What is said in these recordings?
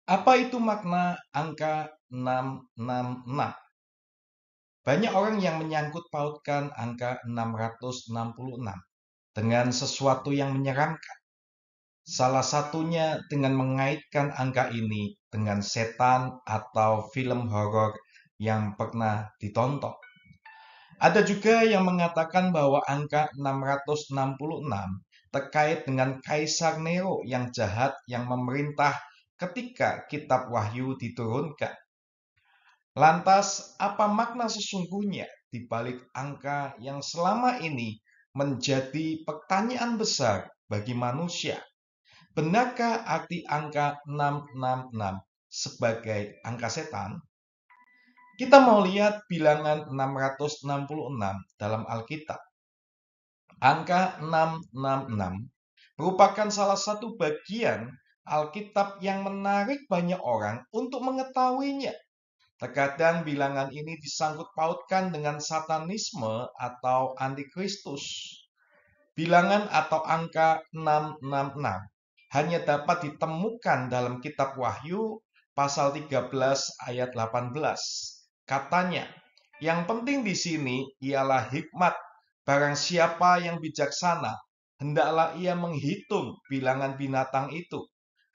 Apa itu makna angka 666? Banyak orang yang menyangkut pautkan angka 666 dengan sesuatu yang menyeramkan. Salah satunya dengan mengaitkan angka ini dengan setan atau film horor yang pernah ditonton. Ada juga yang mengatakan bahwa angka 666 terkait dengan Kaisar Nero yang jahat yang memerintah ketika kitab Wahyu diturunkan. Lantas, apa makna sesungguhnya di balik angka yang selama ini menjadi pertanyaan besar bagi manusia? Benarkah arti angka 666 sebagai angka setan? Kita mau lihat bilangan 666 dalam Alkitab. Angka 666 merupakan salah satu bagian Alkitab yang menarik banyak orang untuk mengetahuinya. Terkadang bilangan ini disangkut pautkan dengan satanisme atau antikristus. Bilangan atau angka 666 hanya dapat ditemukan dalam kitab Wahyu pasal 13 ayat 18. Katanya, yang penting di sini ialah hikmat. Barang siapa yang bijaksana, hendaklah ia menghitung bilangan binatang itu,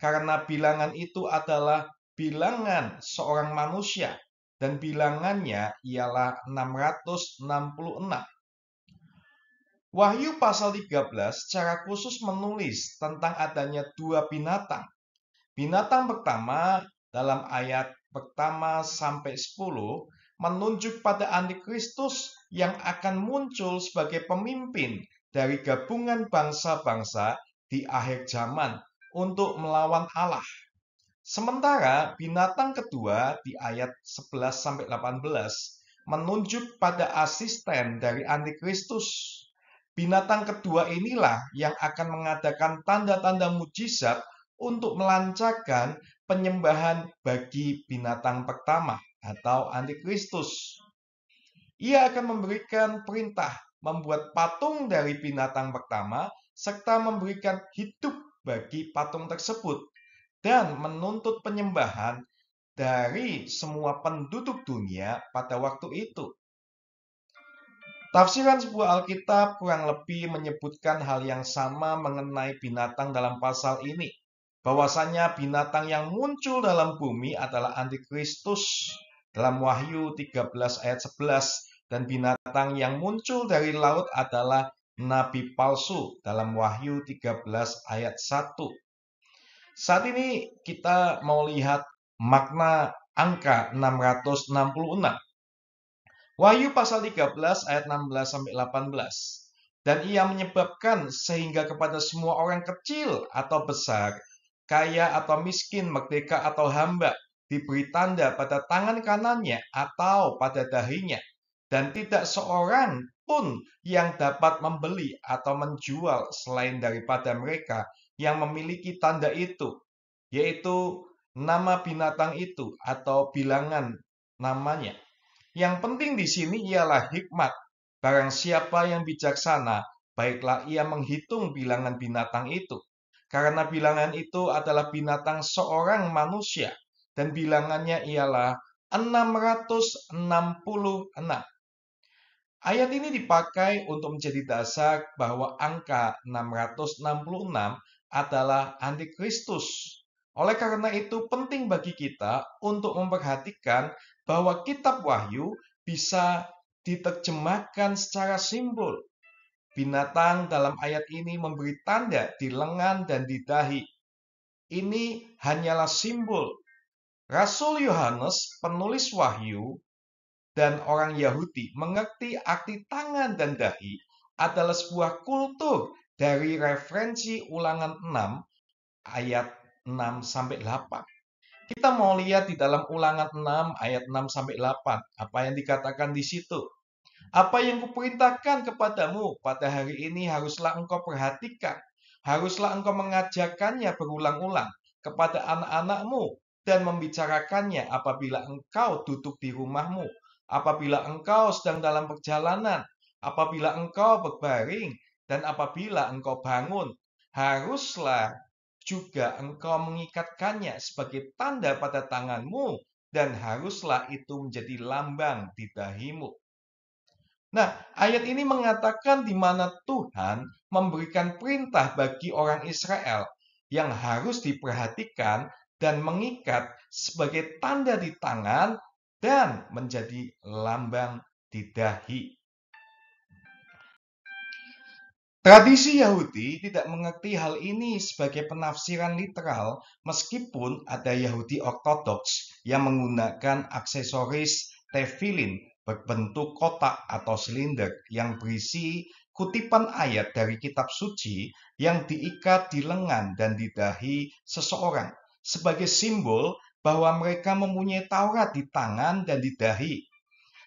karena bilangan itu adalah bilangan seorang manusia, dan bilangannya ialah 666. Wahyu pasal 13 secara khusus menulis tentang adanya dua binatang. Binatang pertama dalam ayat pertama sampai 10 menunjuk pada antikristus yang akan muncul sebagai pemimpin dari gabungan bangsa-bangsa di akhir zaman untuk melawan Allah. Sementara binatang kedua di ayat 11 sampai 18 menunjuk pada asisten dari antikristus. Binatang kedua inilah yang akan mengadakan tanda-tanda mujizat untuk melancarkan penyembahan bagi binatang pertama atau antikristus. Ia akan memberikan perintah membuat patung dari binatang pertama serta memberikan hidup bagi patung tersebut dan menuntut penyembahan dari semua penduduk dunia pada waktu itu. Tafsiran sebuah Alkitab kurang lebih menyebutkan hal yang sama mengenai binatang dalam pasal ini. Bahwasanya binatang yang muncul dalam bumi adalah antikristus dalam Wahyu 13 ayat 11 dan binatang yang muncul dari laut adalah nabi palsu dalam Wahyu 13 ayat 1. Saat ini kita mau lihat makna angka 666. Wahyu pasal 13 ayat 16 sampai 18. Dan ia menyebabkan sehingga kepada semua orang kecil atau besar, kaya atau miskin, merdeka atau hamba, diberi tanda pada tangan kanannya atau pada dahinya. Dan tidak seorang pun yang dapat membeli atau menjual selain daripada mereka yang memiliki tanda itu, yaitu nama binatang itu atau bilangan namanya. Yang penting di sini ialah hikmat. Barang siapa yang bijaksana, baiklah ia menghitung bilangan binatang itu. Karena bilangan itu adalah binatang seorang manusia. Dan bilangannya ialah 666. Ayat ini dipakai untuk menjadi dasar bahwa angka 666 adalah antikristus. Oleh karena itu penting bagi kita untuk memperhatikan bahwa kitab Wahyu bisa diterjemahkan secara simbol. Binatang dalam ayat ini memberi tanda di lengan dan di dahi. Ini hanyalah simbol. Rasul Yohanes, penulis Wahyu, dan orang Yahudi mengerti arti tangan dan dahi adalah sebuah kultur dari referensi Ulangan 6 ayat 6 sampai 8. Kita mau lihat di dalam Ulangan 6 ayat 6 sampai 8 apa yang dikatakan di situ. Apa yang kuperintahkan kepadamu pada hari ini haruslah engkau perhatikan. Haruslah engkau mengajarkannya berulang-ulang kepada anak-anakmu dan membicarakannya apabila engkau duduk di rumahmu, apabila engkau sedang dalam perjalanan, apabila engkau berbaring, dan apabila engkau bangun. Haruslah juga engkau mengikatkannya sebagai tanda pada tanganmu, dan haruslah itu menjadi lambang di dahimu. Nah, ayat ini mengatakan di mana Tuhan memberikan perintah bagi orang Israel yang harus diperhatikan dan mengikat sebagai tanda di tangan dan menjadi lambang di dahi. Tradisi Yahudi tidak mengerti hal ini sebagai penafsiran literal, meskipun ada Yahudi ortodoks yang menggunakan aksesoris tefillin berbentuk kotak atau silinder yang berisi kutipan ayat dari kitab suci yang diikat di lengan dan di dahi seseorang sebagai simbol bahwa mereka mempunyai Taurat di tangan dan di dahi.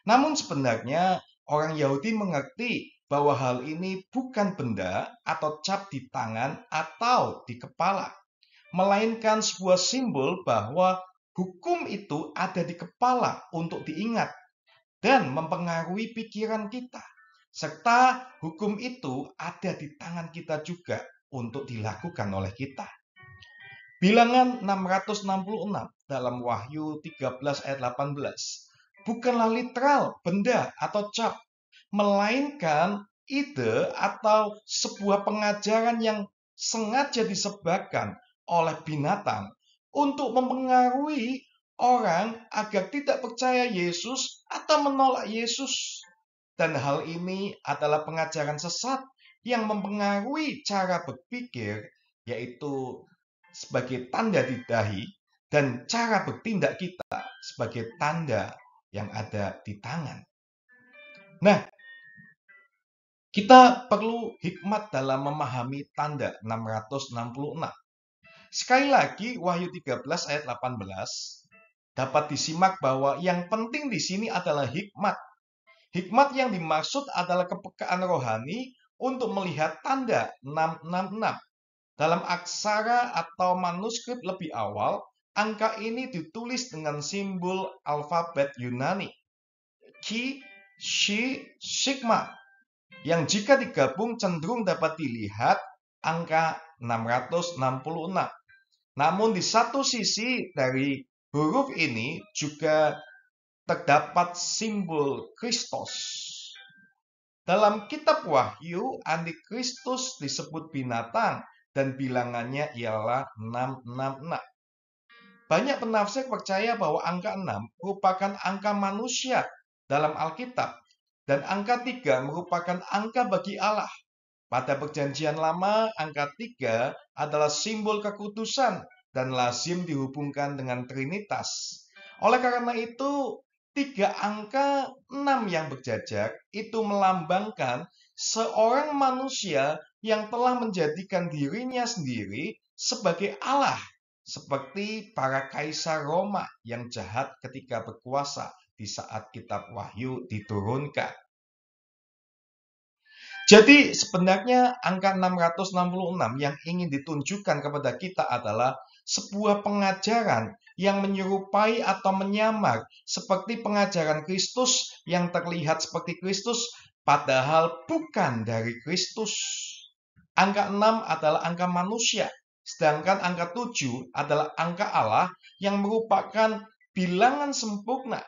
Namun sebenarnya orang Yahudi mengerti bahwa hal ini bukan benda atau cap di tangan atau di kepala, melainkan sebuah simbol bahwa hukum itu ada di kepala untuk diingat dan mempengaruhi pikiran kita, serta hukum itu ada di tangan kita juga untuk dilakukan oleh kita. Bilangan 666 dalam Wahyu 13 ayat 18 bukanlah literal benda atau cap, melainkan ide atau sebuah pengajaran yang sengaja disebarkan oleh binatang untuk mempengaruhi orang agar tidak percaya Yesus atau menolak Yesus. Dan hal ini adalah pengajaran sesat yang mempengaruhi cara berpikir, yaitu sebagai tanda di dahi, dan cara bertindak kita sebagai tanda yang ada di tangan. Nah, kita perlu hikmat dalam memahami tanda 666. Sekali lagi, Wahyu 13 ayat 18 dapat disimak bahwa yang penting di sini adalah hikmat. Hikmat yang dimaksud adalah kepekaan rohani untuk melihat tanda 666. Dalam aksara atau manuskrip lebih awal, angka ini ditulis dengan simbol alfabet Yunani, Chi, Shi, Sigma, yang jika digabung cenderung dapat dilihat angka 666. Namun di satu sisi dari huruf ini juga terdapat simbol Kristus. Dalam kitab Wahyu, Antikristus disebut binatang dan bilangannya ialah 666. Banyak penafsir percaya bahwa angka 6 merupakan angka manusia dalam Alkitab, dan angka 3 merupakan angka bagi Allah. Pada Perjanjian Lama, angka 3 adalah simbol kekudusan dan lazim dihubungkan dengan Trinitas. Oleh karena itu, 3 angka 6 yang berjajar itu melambangkan seorang manusia yang telah menjadikan dirinya sendiri sebagai Allah, seperti para kaisar Roma yang jahat ketika berkuasa di saat kitab Wahyu diturunkan. Jadi sebenarnya angka 666 yang ingin ditunjukkan kepada kita adalah sebuah pengajaran yang menyerupai atau menyamar seperti pengajaran Kristus yang terlihat seperti Kristus padahal bukan dari Kristus. Angka 6 adalah angka manusia, sedangkan angka 7 adalah angka Allah yang merupakan bilangan sempurna.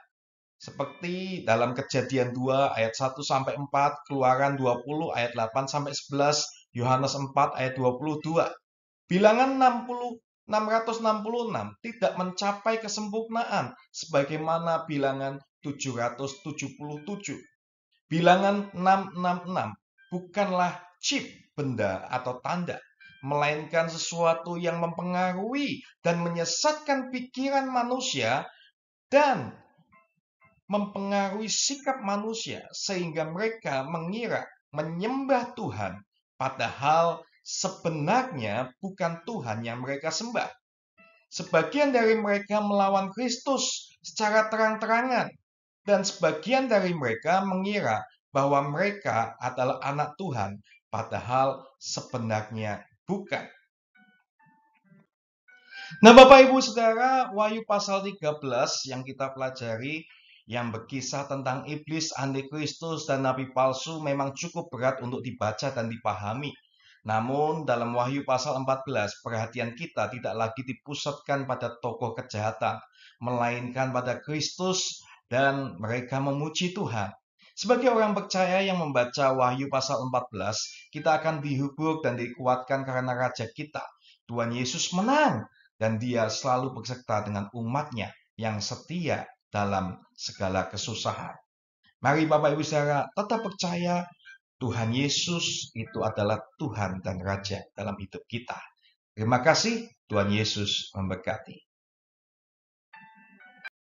Seperti dalam Kejadian 2 ayat 1 sampai 4, Keluaran 20 ayat 8 sampai 11, Yohanes 4 ayat 22. Bilangan 666 tidak mencapai kesempurnaan sebagaimana bilangan 777. Bilangan 666 bukanlah chip benda atau tanda, melainkan sesuatu yang mempengaruhi dan menyesatkan pikiran manusia dan mempengaruhi sikap manusia sehingga mereka mengira menyembah Tuhan, padahal sebenarnya bukan Tuhan yang mereka sembah. Sebagian dari mereka melawan Kristus secara terang-terangan, dan sebagian dari mereka mengira bahwa mereka adalah anak Tuhan, padahal sebenarnya bukan. Nah, Bapak Ibu Saudara, Wahyu pasal 13 yang kita pelajari yang berkisah tentang iblis, antikristus, dan nabi palsu memang cukup berat untuk dibaca dan dipahami. Namun dalam Wahyu pasal 14, perhatian kita tidak lagi dipusatkan pada tokoh kejahatan, melainkan pada Kristus dan mereka memuji Tuhan. Sebagai orang percaya yang membaca Wahyu pasal 14, kita akan dihibur dan dikuatkan karena Raja kita, Tuhan Yesus menang, dan Dia selalu beserta dengan umatnya yang setia dalam segala kesusahan. Mari Bapak Ibu Saudara tetap percaya Tuhan Yesus itu adalah Tuhan dan Raja dalam hidup kita. Terima kasih, Tuhan Yesus memberkati.